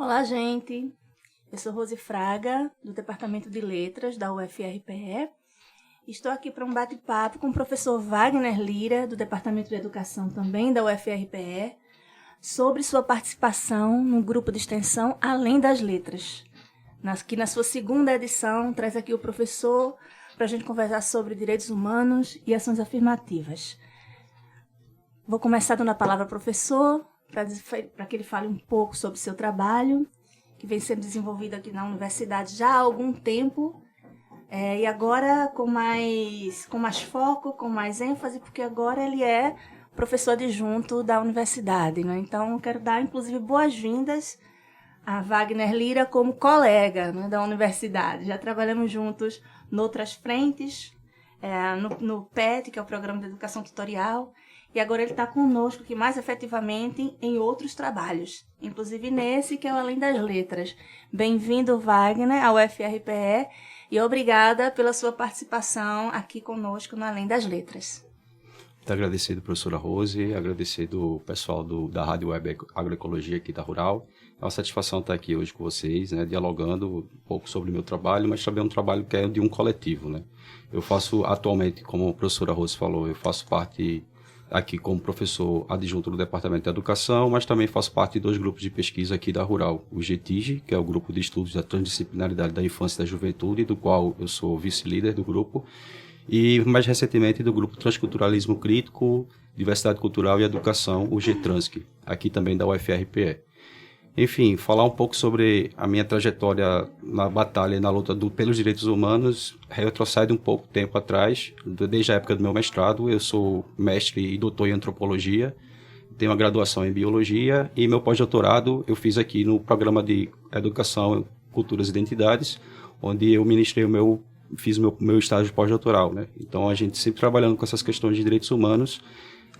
Olá, gente. Eu sou Rose Fraga, do Departamento de Letras da UFRPE. Estou aqui para um bate-papo com o professor Wagner Lira, do Departamento de Educação também da UFRPE, sobre sua participação no grupo de extensão Além das Letras, que na sua segunda edição traz aqui o professor para a gente conversar sobre direitos humanos e ações afirmativas. Vou começar dando a palavra ao professor, para que ele fale um pouco sobre o seu trabalho, que vem sendo desenvolvido aqui na universidade já há algum tempo, e agora com mais foco, com mais ênfase, porque agora ele é professor adjunto da universidade, né? Então, quero dar, inclusive, boas-vindas a Wagner Lira como colega, né, da universidade. Já trabalhamos juntos noutras frentes, no PET, que é o Programa de Educação Tutorial, e agora ele está conosco aqui mais efetivamente em outros trabalhos, inclusive nesse que é o Além das Letras. Bem-vindo, Wagner, ao UFRPE, e obrigada pela sua participação aqui conosco no Além das Letras. Muito agradecido, professora Rose, agradecido o pessoal da Rádio Web Agroecologia aqui da Rural. É uma satisfação estar aqui hoje com vocês, né, dialogando um pouco sobre o meu trabalho, mas também um trabalho que é de um coletivo, né? Eu faço atualmente, como a professora Rose falou, eu faço parte aqui como professor adjunto do Departamento de Educação, mas também faço parte de dois grupos de pesquisa aqui da Rural. O GETIGE, que é o Grupo de Estudos da Transdisciplinaridade da Infância e da Juventude, do qual eu sou vice-líder do grupo, e mais recentemente do Grupo Transculturalismo Crítico, Diversidade Cultural e Educação, o GETRANSC, aqui também da UFRPE. Enfim, falar um pouco sobre a minha trajetória na batalha e na luta pelos direitos humanos retrocede um pouco tempo atrás, desde a época do meu mestrado. Eu sou mestre e doutor em antropologia, tenho uma graduação em biologia e meu pós-doutorado eu fiz aqui no Programa de Educação, Culturas e Identidades, onde eu fiz o meu estágio pós-doutoral, né? Então, a gente sempre trabalhando com essas questões de direitos humanos,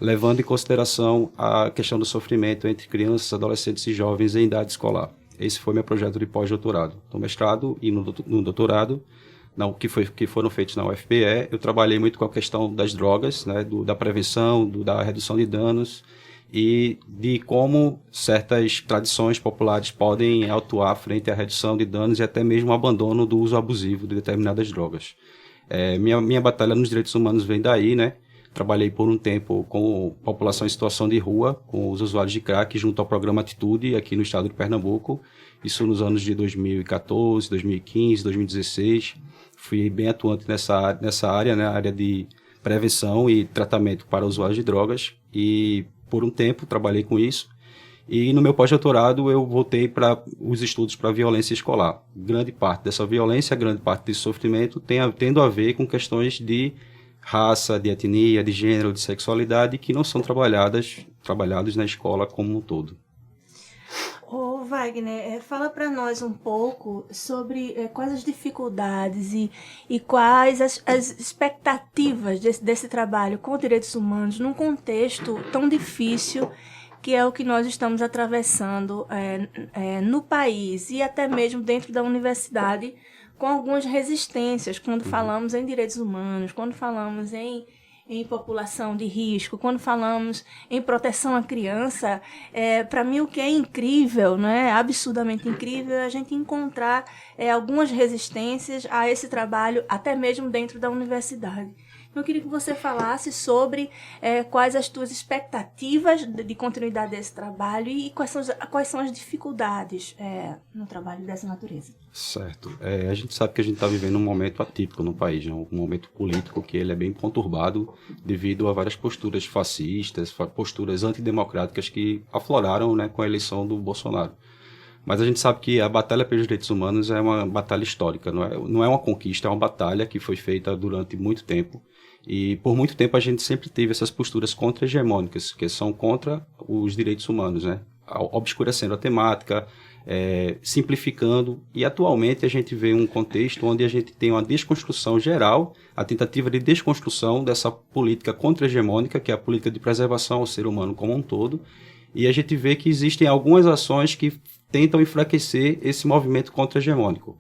levando em consideração a questão do sofrimento entre crianças, adolescentes e jovens em idade escolar. Esse foi meu projeto de pós-doutorado. No mestrado e no doutorado, que foram feitos na UFPE, eu trabalhei muito com a questão das drogas, né, da prevenção, da redução de danos e de como certas tradições populares podem atuar frente à redução de danos e até mesmo o abandono do uso abusivo de determinadas drogas. Minha batalha nos direitos humanos vem daí, né? Trabalhei por um tempo com população em situação de rua, com os usuários de crack, junto ao programa Atitude, aqui no estado de Pernambuco. Isso nos anos de 2014, 2015, 2016. Fui bem atuante nessa área, né, área de prevenção e tratamento para usuários de drogas. E por um tempo trabalhei com isso. E no meu pós-doutorado eu voltei para os estudos para a violência escolar. Grande parte dessa violência, grande parte desse sofrimento tendo a ver com questões de raça, de etnia, de gênero, de sexualidade, que não são trabalhados na escola como um todo. Ô Wagner, fala para nós um pouco sobre quais as dificuldades e quais as expectativas desse trabalho com direitos humanos num contexto tão difícil que é o que nós estamos atravessando no país e até mesmo dentro da universidade, com algumas resistências quando falamos em direitos humanos, quando falamos em população de risco, quando falamos em proteção à criança. Para mim, o que é incrível, né, absurdamente incrível, é a gente encontrar algumas resistências a esse trabalho, até mesmo dentro da universidade. Eu queria que você falasse sobre quais as tuas expectativas de continuidade desse trabalho e quais são as dificuldades no trabalho dessa natureza. Certo. A gente sabe que a gente está vivendo um momento atípico no país, né? Um momento político que ele é bem conturbado devido a várias posturas fascistas, posturas antidemocráticas que afloraram, né, com a eleição do Bolsonaro. Mas a gente sabe que a batalha pelos direitos humanos é uma batalha histórica, não é uma conquista, é uma batalha que foi feita durante muito tempo. E por muito tempo a gente sempre teve essas posturas contra-hegemônicas, que são contra os direitos humanos, né? Obscurecendo a temática, simplificando. E atualmente a gente vê um contexto onde a gente tem uma desconstrução geral, a tentativa de desconstrução dessa política contra-hegemônica, que é a política de preservação ao ser humano como um todo. E a gente vê que existem algumas ações que tentam enfraquecer esse movimento contra-hegemônico.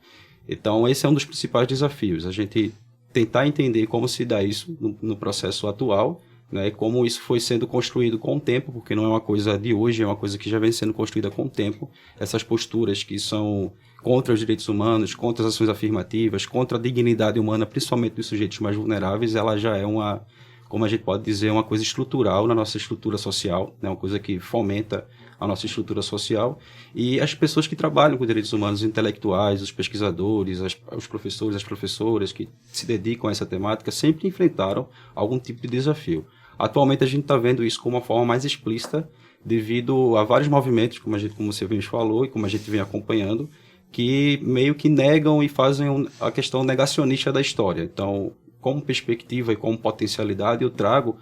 Então, esse é um dos principais desafios, a gente tentar entender como se dá isso no processo atual, né, e como isso foi sendo construído com o tempo, porque não é uma coisa de hoje, é uma coisa que já vem sendo construída com o tempo, essas posturas que são contra os direitos humanos, contra as ações afirmativas, contra a dignidade humana, principalmente dos sujeitos mais vulneráveis, ela já é uma, como a gente pode dizer, uma coisa estrutural na nossa estrutura social, né, uma coisa que fomenta a nossa estrutura social, e as pessoas que trabalham com direitos humanos, os intelectuais, os pesquisadores, os professores, as professoras que se dedicam a essa temática, sempre enfrentaram algum tipo de desafio. Atualmente a gente está vendo isso como uma forma mais explícita, devido a vários movimentos, como você mesmo falou, e como a gente vem acompanhando, que meio que negam e fazem a questão negacionista da história. Então, como perspectiva e como potencialidade, eu trago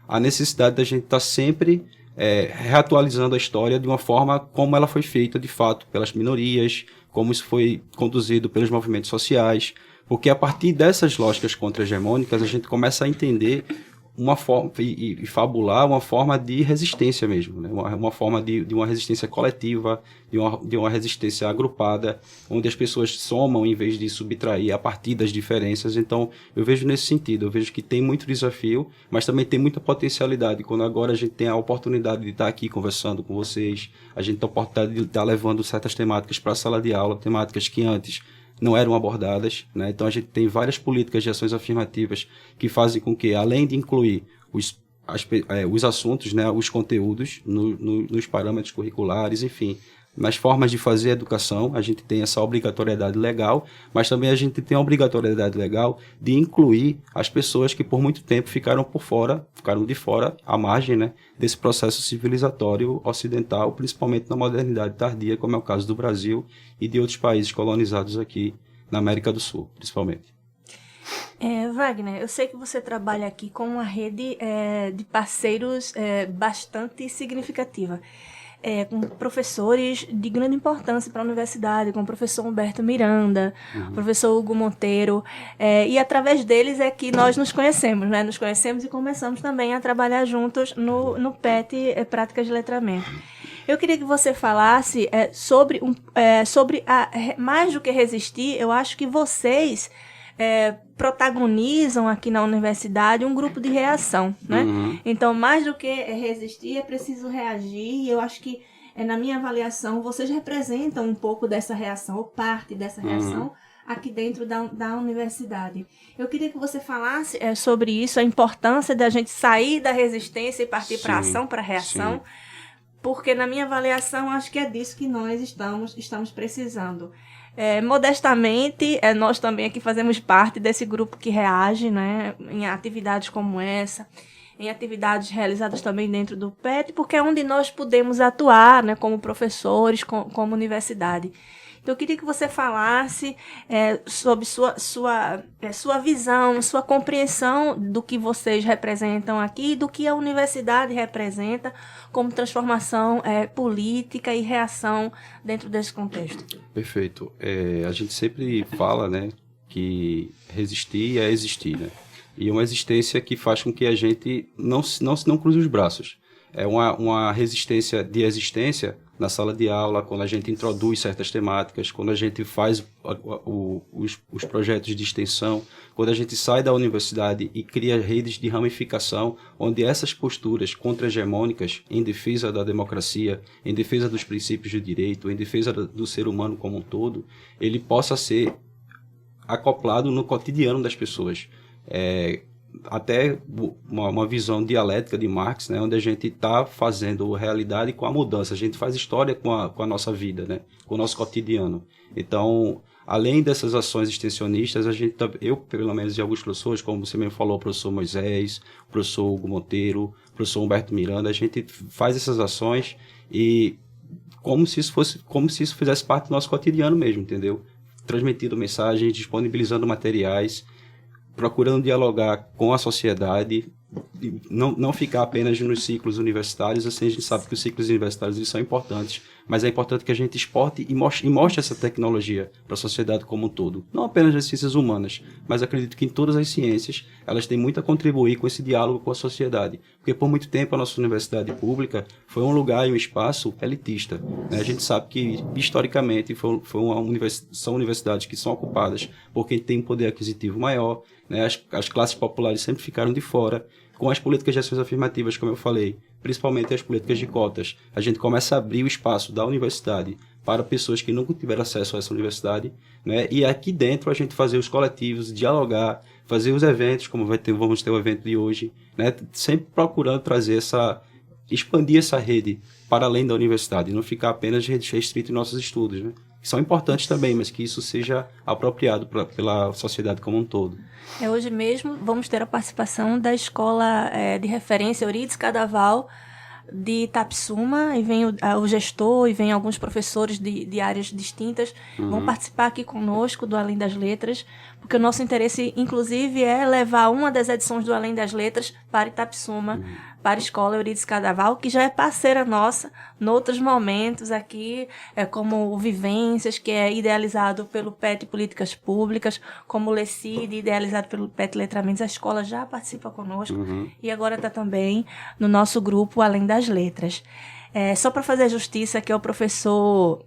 a necessidade da gente estar sempre reatualizando a história de uma forma como ela foi feita, de fato, pelas minorias, como isso foi conduzido pelos movimentos sociais, porque a partir dessas lógicas contra-hegemônicas a gente começa a entender uma forma e fabular uma forma de resistência mesmo, né? Uma forma de uma resistência coletiva, de uma resistência agrupada, onde as pessoas somam em vez de subtrair a partir das diferenças. Então, eu vejo nesse sentido, eu vejo que tem muito desafio, mas também tem muita potencialidade. Quando agora a gente tem a oportunidade de estar aqui conversando com vocês, a gente tem a oportunidade de estar levando certas temáticas para a sala de aula, temáticas que antes não eram abordadas, né? Então a gente tem várias políticas de ações afirmativas que fazem com que, além de incluir os assuntos, né, os conteúdos nos parâmetros curriculares, enfim, nas formas de fazer educação, a gente tem essa obrigatoriedade legal, mas também a gente tem a obrigatoriedade legal de incluir as pessoas que por muito tempo ficaram de fora, à margem, né, desse processo civilizatório ocidental, principalmente na modernidade tardia, como é o caso do Brasil e de outros países colonizados aqui na América do Sul, principalmente. Wagner, eu sei que você trabalha aqui com uma rede de parceiros bastante significativa. Com professores de grande importância para a universidade, como o professor Humberto Miranda, o professor Hugo Monteiro, e através deles é que nós nos conhecemos, né? Nos conhecemos e começamos também a trabalhar juntos no PET, Práticas de Letramento. Eu queria que você falasse sobre mais do que resistir. Eu acho que vocês protagonizam aqui na universidade um grupo de reação, né? Então, mais do que resistir, é preciso reagir, e eu acho que, na minha avaliação, vocês representam um pouco dessa reação, ou parte dessa reação, aqui dentro da universidade. Eu queria que você falasse sobre isso, a importância da gente sair da resistência e partir para a ação, para a reação, porque, na minha avaliação, acho que é disso que nós estamos precisando. Modestamente, nós também aqui fazemos parte desse grupo que reage, né, em atividades como essa, em atividades realizadas também dentro do PET, porque é onde nós podemos atuar, né, como professores, como universidade. Então, eu queria que você falasse sobre sua visão, sua compreensão do que vocês representam aqui, do que a universidade representa como transformação política e reação dentro desse contexto. Perfeito. A gente sempre fala, né, que resistir é existir, né? E uma existência que faz com que a gente não cruze os braços. É uma resistência de existência na sala de aula, quando a gente introduz certas temáticas, quando a gente faz os projetos de extensão, quando a gente sai da universidade e cria redes de ramificação, onde essas posturas contra-hegemônicas em defesa da democracia, em defesa dos princípios do direito, em defesa do ser humano como um todo, ele possa ser acoplado no cotidiano das pessoas. Até uma visão dialética de Marx, né, onde a gente está fazendo realidade com a mudança, a gente faz história com a nossa vida, né, com o nosso cotidiano. Então, além dessas ações extensionistas, eu, pelo menos, e alguns professores, como você mesmo falou, o professor Moisés, o professor Hugo Monteiro, o professor Humberto Miranda, a gente faz essas ações e como se isso fizesse parte do nosso cotidiano mesmo, entendeu? Transmitindo mensagens, disponibilizando materiais, procurando dialogar com a sociedade, não ficar apenas nos ciclos universitários. Assim, a gente sabe que os ciclos universitários eles são importantes, mas é importante que a gente exporte e mostre essa tecnologia para a sociedade como um todo. Não apenas nas ciências humanas, mas acredito que em todas as ciências elas têm muito a contribuir com esse diálogo com a sociedade. Porque por muito tempo a nossa universidade pública foi um lugar e um espaço elitista, né? A gente sabe que historicamente são universidades que são ocupadas por quem tem um poder aquisitivo maior, né? As classes populares sempre ficaram de fora. com as políticas de ações afirmativas, como eu falei, principalmente as políticas de cotas, a gente começa a abrir o espaço da universidade para pessoas que nunca tiveram acesso a essa universidade, né? E aqui dentro a gente fazer os coletivos, dialogar, fazer os eventos, como vamos ter o evento de hoje, né? Sempre procurando expandir essa rede para além da universidade, não ficar apenas restrito em nossos estudos, né? Que são importantes também, mas que isso seja apropriado pela sociedade como um todo. Hoje mesmo vamos ter a participação da Escola de Referência Euridice Cadaval de Itapissuma, e vem o gestor e vem alguns professores de áreas distintas, vão participar aqui conosco do Além das Letras, porque o nosso interesse, inclusive, é levar uma das edições do Além das Letras para Itapissuma, para a Escola Euridice Cadaval, que já é parceira nossa noutros momentos aqui, como o Vivências, que é idealizado pelo PET Políticas Públicas, como o LECID, idealizado pelo PET Letramentos. A escola já participa conosco e agora está também no nosso grupo Além das Letras. Só para fazer justiça aqui ao professor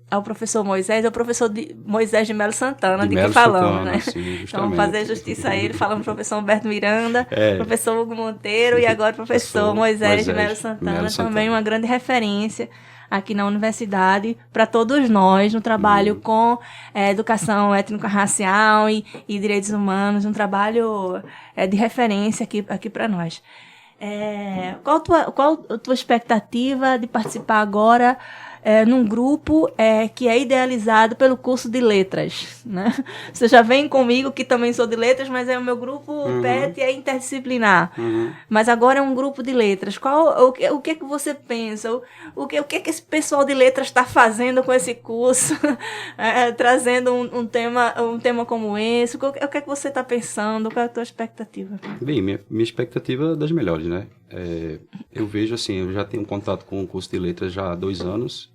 Moisés, é o professor Moisés de Melo Santana, de que falamos, né? Sim, então, vamos fazer justiça a ele. Falamos professor Humberto Miranda, professor Hugo Monteiro e agora professor Moisés de Melo Santana, também uma grande referência aqui na universidade, para todos nós, no trabalho com educação étnico-racial e direitos humanos, um trabalho de referência aqui para nós. Qual a tua expectativa de participar agora num grupo que é idealizado pelo curso de letras, né? Você já vem comigo, que também sou de letras, mas o meu grupo PET é interdisciplinar. Mas agora é um grupo de letras. O que é que você pensa? O que é que esse pessoal de letras está fazendo com esse curso? Trazendo um tema como esse? O que é que você está pensando? Qual é a tua expectativa? Bem, minha expectativa é das melhores, né? Eu vejo assim, eu já tenho contato com o curso de letras já há 2 anos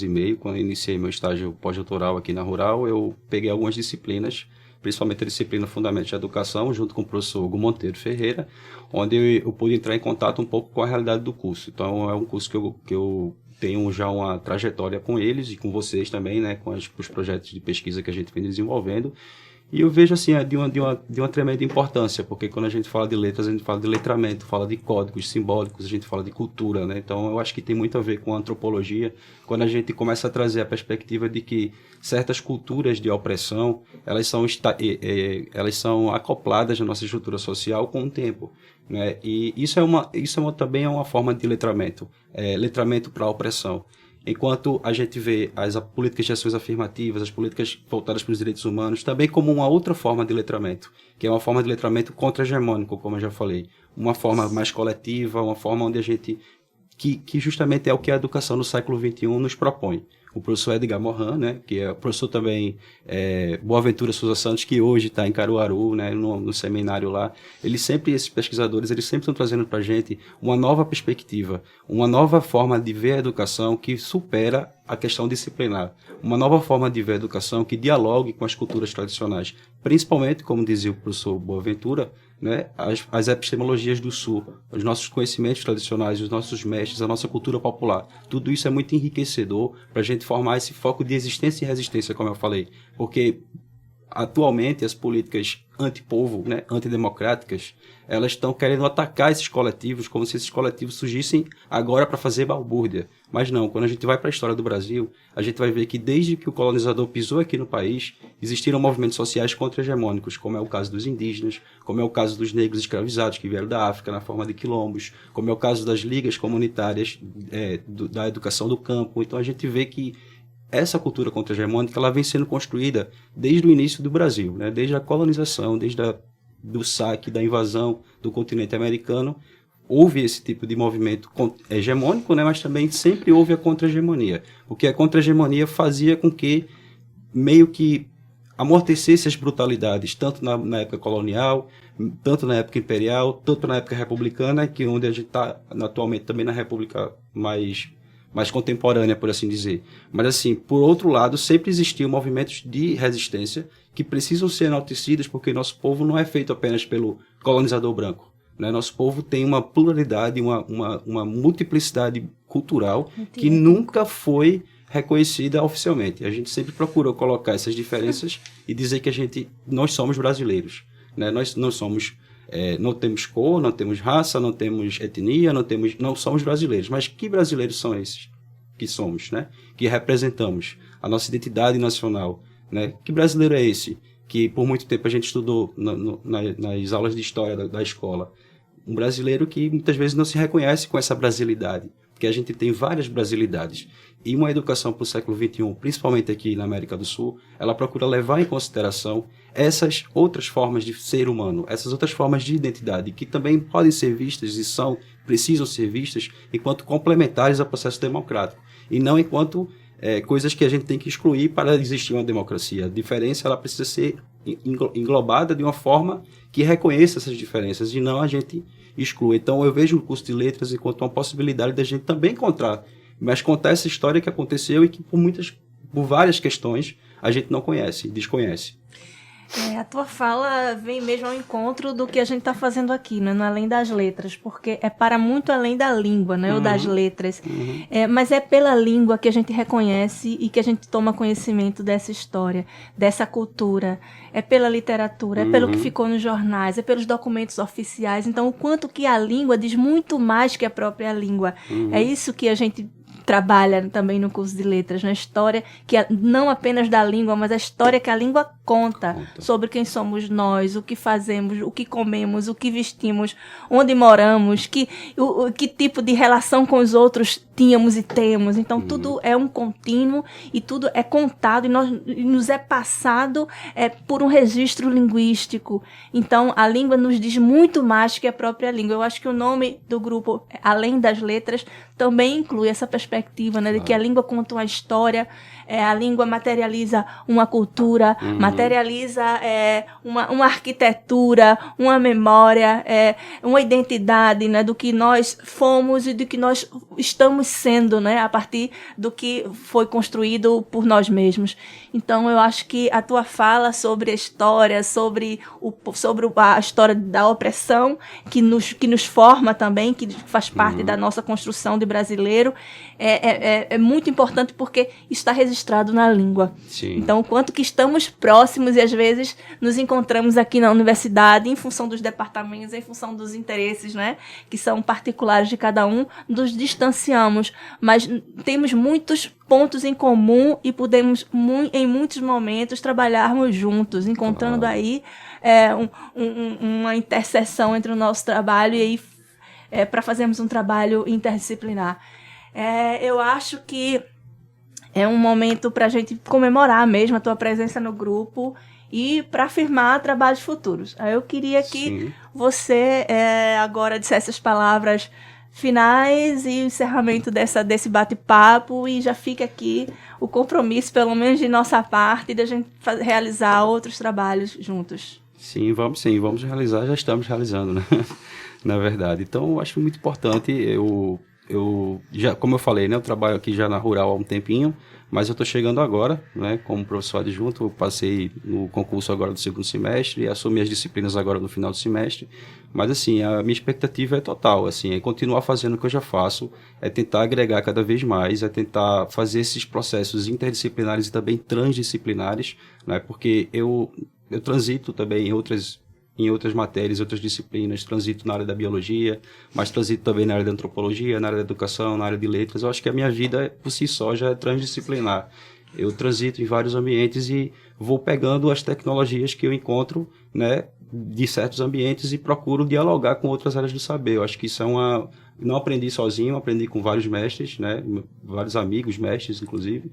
e meio. Quando eu iniciei meu estágio pós-doutoral aqui na Rural, eu peguei algumas disciplinas, principalmente a disciplina Fundamentos de Educação, junto com o professor Hugo Monteiro Ferreira, onde eu pude entrar em contato um pouco com a realidade do curso. Então, é um curso que eu tenho já uma trajetória com eles e com vocês também, né, com os projetos de pesquisa que a gente vem desenvolvendo. E eu vejo assim, de uma tremenda importância, porque quando a gente fala de letras, a gente fala de letramento, fala de códigos simbólicos, a gente fala de cultura, né? Então eu acho que tem muito a ver com a antropologia, quando a gente começa a trazer a perspectiva de que certas culturas de opressão, elas são acopladas na nossa estrutura social com o tempo, né? E isso também é uma forma de letramento para a opressão. Enquanto a gente vê as políticas de ações afirmativas, as políticas voltadas para os direitos humanos, também como uma outra forma de letramento, que é uma forma de letramento contra-hegemônico, como eu já falei. Uma forma mais coletiva, uma forma onde a gente... que justamente é o que a educação no século XXI nos propõe. O professor Edgar Morin, né, que é o professor também Boaventura Souza Santos, que hoje está em Caruaru, né, no seminário lá, esses pesquisadores, eles sempre estão trazendo para a gente uma nova perspectiva, uma nova forma de ver a educação que supera a questão disciplinar, uma nova forma de ver a educação que dialogue com as culturas tradicionais, principalmente, como dizia o professor Boaventura, né, as epistemologias do Sul, os nossos conhecimentos tradicionais, os nossos mestres, a nossa cultura popular. Tudo isso é muito enriquecedor para a gente formar esse foco de existência e resistência, como eu falei. Porque, atualmente, as políticas antipovo, né, antidemocráticas, elas estão querendo atacar esses coletivos como se esses coletivos surgissem agora para fazer balbúrdia. Mas não, quando a gente vai para a história do Brasil, a gente vai ver que desde que o colonizador pisou aqui no país, existiram movimentos sociais contra-hegemônicos, como é o caso dos indígenas, como é o caso dos negros escravizados que vieram da África na forma de quilombos, como é o caso das ligas comunitárias da educação do campo. Então a gente vê que essa cultura contra-hegemônica ela vem sendo construída desde o início do Brasil, né? Desde a colonização, do saque, da invasão do continente americano. Houve esse tipo de movimento hegemônico, né? Mas também sempre houve a contra-hegemonia, porque a contra-hegemonia fazia com que meio que amortecesse as brutalidades, tanto na época colonial, tanto na época imperial, tanto na época republicana, que onde a gente está atualmente também na república mais contemporânea, por assim dizer. Mas, assim, por outro lado, sempre existiam movimentos de resistência que precisam ser enaltecidos, porque nosso povo não é feito apenas pelo colonizador branco, né? Nosso povo tem uma pluralidade, uma multiplicidade cultural que nunca foi reconhecida oficialmente. A gente sempre procurou colocar essas diferenças e dizer que nós somos brasileiros, né? Nós não somos Não temos cor, não temos raça, não temos etnia, não somos brasileiros. Mas que brasileiros são esses que somos, né? Que representamos a nossa identidade nacional, né? Que brasileiro é esse que por muito tempo a gente estudou nas aulas de história da escola? Um brasileiro que muitas vezes não se reconhece com essa brasilidade, porque a gente tem várias brasilidades. E uma educação para o século XXI, principalmente aqui na América do Sul, ela procura levar em consideração essas outras formas de ser humano, essas outras formas de identidade, que também podem ser vistas e precisam ser vistas enquanto complementares ao processo democrático, e não enquanto coisas que a gente tem que excluir para existir uma democracia. A diferença ela precisa ser englobada de uma forma que reconheça essas diferenças e não a gente exclua. Então eu vejo o curso de letras enquanto uma possibilidade da gente também contar essa história que aconteceu e que por várias questões a gente não conhece, desconhece. A tua fala vem mesmo ao encontro do que a gente está fazendo aqui, né? No Além das Letras, porque é para muito além da língua, né? Ou das letras. Mas é pela língua que a gente reconhece e que a gente toma conhecimento dessa história, dessa cultura. É pela literatura, é pelo que ficou nos jornais, é pelos documentos oficiais. Então, o quanto que a língua diz muito mais que a própria língua. É isso que a gente trabalha também no curso de letras, na história, que não apenas da língua, mas a história que a língua conta sobre quem somos nós, o que fazemos, o que comemos, o que vestimos, onde moramos, que tipo de relação com os outros tínhamos e temos. Então, tudo é um contínuo e tudo é contado e nos é passado por um registro linguístico. Então, a língua nos diz muito mais que a própria língua. Eu acho que o nome do grupo, Além das Letras, também inclui essa perspectiva, né, de que a língua conta uma história, a língua materializa uma cultura, materializa uma arquitetura, uma memória, uma identidade, né, do que nós fomos e do que nós estamos sendo, né, a partir do que foi construído por nós mesmos. Então, eu acho que a tua fala sobre a história, sobre a história da opressão, que nos forma também, que faz parte da nossa construção de brasileiro, é muito importante porque está registrado na língua. Sim. Então, o quanto que estamos próximos e às vezes nos encontramos aqui na universidade em função dos departamentos, em função dos interesses, né, que são particulares de cada um, nos distanciamos, mas temos muitos pontos em comum e podemos, em muitos momentos, trabalharmos juntos, encontrando aí uma interseção entre o nosso trabalho e aí para fazermos um trabalho interdisciplinar. Eu acho que é um momento para a gente comemorar mesmo a tua presença no grupo e para afirmar trabalhos futuros. Eu queria que você agora dissesse as palavras finais e o encerramento desse bate-papo, e já fica aqui o compromisso, pelo menos de nossa parte, de a gente realizar outros trabalhos juntos. Sim, vamos realizar, já estamos realizando, né? Na verdade. Então, eu acho muito importante, como eu falei, né, eu trabalho aqui já na Rural há um tempinho, mas eu estou chegando agora, né, como professor adjunto. Eu passei no concurso agora do segundo semestre e assumi as disciplinas agora no final do semestre. Mas, assim, a minha expectativa é total, assim, é continuar fazendo o que eu já faço, é tentar agregar cada vez mais, é tentar fazer esses processos interdisciplinares e também transdisciplinares, né, porque eu transito também em outras matérias, outras disciplinas, transito na área da biologia, mas transito também na área da antropologia, na área da educação, na área de letras. Eu acho que a minha vida, por si só, já é transdisciplinar. Eu transito em vários ambientes e vou pegando as tecnologias que eu encontro, né, de certos ambientes e procuro dialogar com outras áreas do saber. Eu acho que isso não aprendi sozinho, aprendi com vários mestres, né, vários amigos, mestres, inclusive,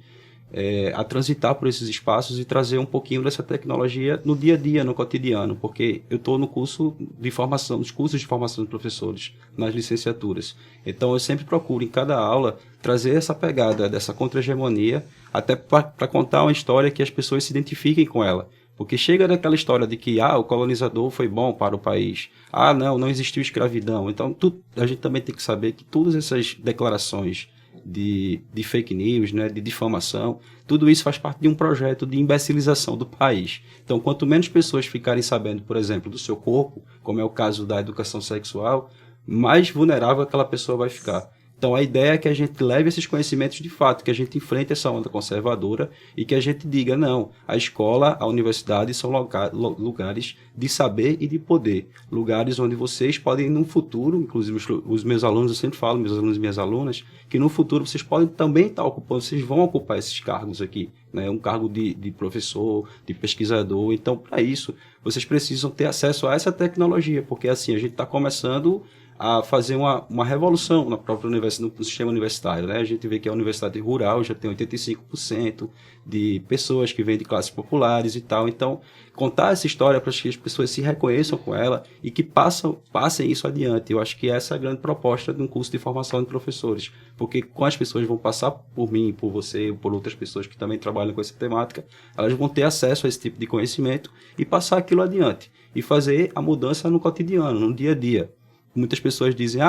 a transitar por esses espaços e trazer um pouquinho dessa tecnologia no dia a dia, no cotidiano, porque eu estou no curso de formação, nos cursos de formação de professores, nas licenciaturas. Então, eu sempre procuro, em cada aula, trazer essa pegada dessa contra-hegemonia, até para contar uma história que as pessoas se identifiquem com ela. Porque chega daquela história de que o colonizador foi bom para o país, não existiu escravidão. Então, a gente também tem que saber que todas essas declarações de fake news, né, de difamação, tudo isso faz parte de um projeto de imbecilização do país. Então, quanto menos pessoas ficarem sabendo, por exemplo, do seu corpo, como é o caso da educação sexual, mais vulnerável aquela pessoa vai ficar. Então, a ideia é que a gente leve esses conhecimentos de fato, que a gente enfrente essa onda conservadora e que a gente diga, não, a escola, a universidade são lugares de saber e de poder, lugares onde vocês podem, no futuro, inclusive os meus alunos, eu sempre falo, meus alunos e minhas alunas, que no futuro vocês podem também estar ocupando, vocês vão ocupar esses cargos aqui, né? Um cargo de professor, de pesquisador. Então, para isso, vocês precisam ter acesso a essa tecnologia, porque assim, a gente está começando a fazer uma revolução na própria universidade, no sistema universitário, né? A gente vê que a universidade rural já tem 85% de pessoas que vêm de classes populares e tal. Então, contar essa história para que as pessoas se reconheçam com ela e que passem isso adiante. Eu acho que essa é a grande proposta de um curso de formação de professores, porque quando as pessoas vão passar por mim, por você, ou por outras pessoas que também trabalham com essa temática, elas vão ter acesso a esse tipo de conhecimento e passar aquilo adiante e fazer a mudança no cotidiano, no dia a dia. Muitas pessoas dizem,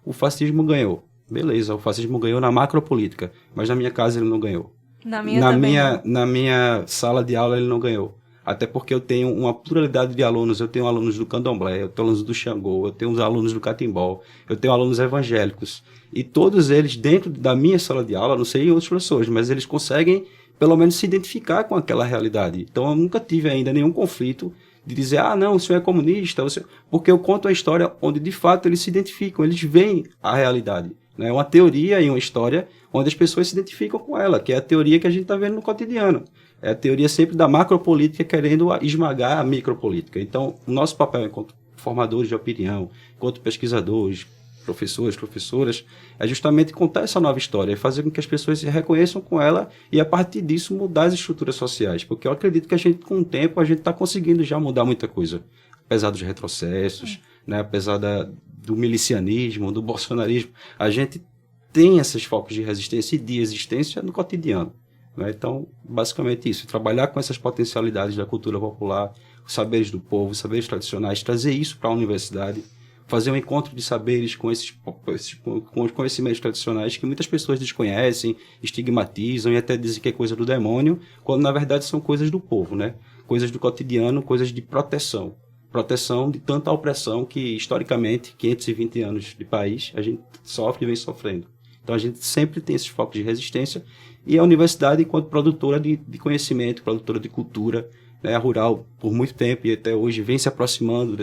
o fascismo ganhou. Beleza, o fascismo ganhou na macropolítica, mas na minha casa ele não ganhou. Na minha Na minha sala de aula ele não ganhou. Até porque eu tenho uma pluralidade de alunos. Eu tenho alunos do candomblé, eu tenho alunos do Xangô, eu tenho os alunos do catimbó, eu tenho alunos evangélicos. E todos eles, dentro da minha sala de aula, não sei em outros professores, mas eles conseguem, pelo menos, se identificar com aquela realidade. Então, eu nunca tive ainda nenhum conflito de dizer, não, o senhor é comunista, porque eu conto a história onde, de fato, eles se identificam, eles veem a realidade. É uma teoria e uma história onde as pessoas se identificam com ela, que é a teoria que a gente está vendo no cotidiano. É a teoria sempre da macropolítica querendo esmagar a micropolítica. Então, o nosso papel enquanto formadores de opinião, enquanto pesquisadores, professores, professoras, é justamente contar essa nova história e fazer com que as pessoas se reconheçam com ela e, a partir disso, mudar as estruturas sociais. Porque eu acredito que a gente, com o tempo, a gente está conseguindo já mudar muita coisa. Apesar dos retrocessos, né? Apesar do milicianismo, do bolsonarismo, a gente tem esses focos de resistência e de existência no cotidiano. Né? Então, basicamente isso. Trabalhar com essas potencialidades da cultura popular, os saberes do povo, os saberes tradicionais, trazer isso para a universidade, fazer um encontro de saberes com os conhecimentos tradicionais que muitas pessoas desconhecem, estigmatizam e até dizem que é coisa do demônio, quando na verdade são coisas do povo, né? Coisas do cotidiano, coisas de proteção. Proteção de tanta opressão que, historicamente, 520 anos de país, a gente sofre e vem sofrendo. Então, a gente sempre tem esses focos de resistência e a universidade, enquanto produtora de conhecimento, produtora de cultura, né, a Rural, por muito tempo e até hoje, vem se aproximando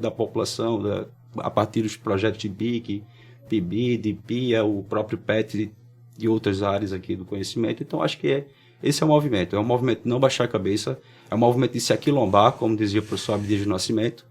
da população, a partir dos projetos de BIC, PIBID, PIA, o próprio PET e outras áreas aqui do conhecimento. Então, acho que esse é o movimento. É um movimento de não baixar a cabeça, é um movimento de se aquilombar, como dizia o professor Abdias do Nascimento,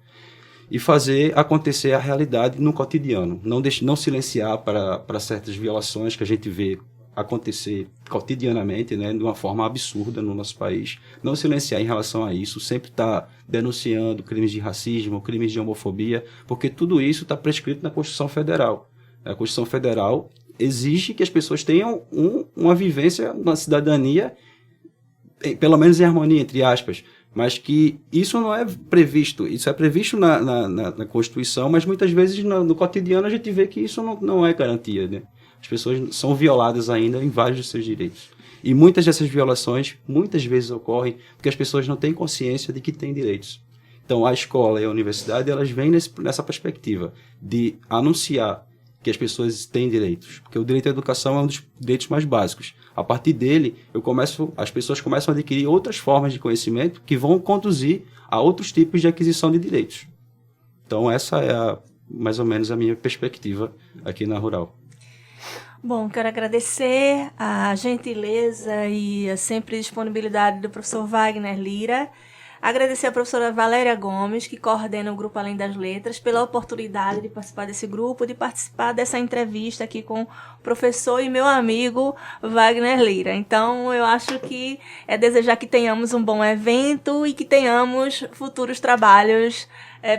e fazer acontecer a realidade no cotidiano. Não silenciar para certas violações que a gente vê acontecer cotidianamente, né, de uma forma absurda no nosso país. Não silenciar em relação a isso, sempre estar denunciando crimes de racismo, crimes de homofobia, porque tudo isso está prescrito na Constituição Federal. A Constituição Federal exige que as pessoas tenham uma vivência, uma cidadania, pelo menos em harmonia, entre aspas, mas que isso não é previsto. Isso é previsto na Constituição, mas muitas vezes no cotidiano a gente vê que isso não é garantia, né? As pessoas são violadas ainda em vários dos seus direitos. E muitas dessas violações, muitas vezes ocorrem porque as pessoas não têm consciência de que têm direitos. Então, a escola e a universidade, elas vêm nessa perspectiva de anunciar que as pessoas têm direitos. Porque o direito à educação é um dos direitos mais básicos. A partir dele, as pessoas começam a adquirir outras formas de conhecimento que vão conduzir a outros tipos de aquisição de direitos. Então, essa é mais ou menos a minha perspectiva aqui na Rural. Bom, quero agradecer a gentileza e a sempre disponibilidade do professor Wagner Lira. Agradecer a professora Valéria Gomes, que coordena o Grupo Além das Letras, pela oportunidade de participar desse grupo, de participar dessa entrevista aqui com o professor e meu amigo Wagner Lira. Então, eu acho que é desejar que tenhamos um bom evento e que tenhamos futuros trabalhos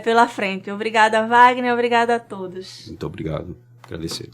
pela frente. Obrigada, Wagner. Obrigada a todos. Muito obrigado. Agradecer.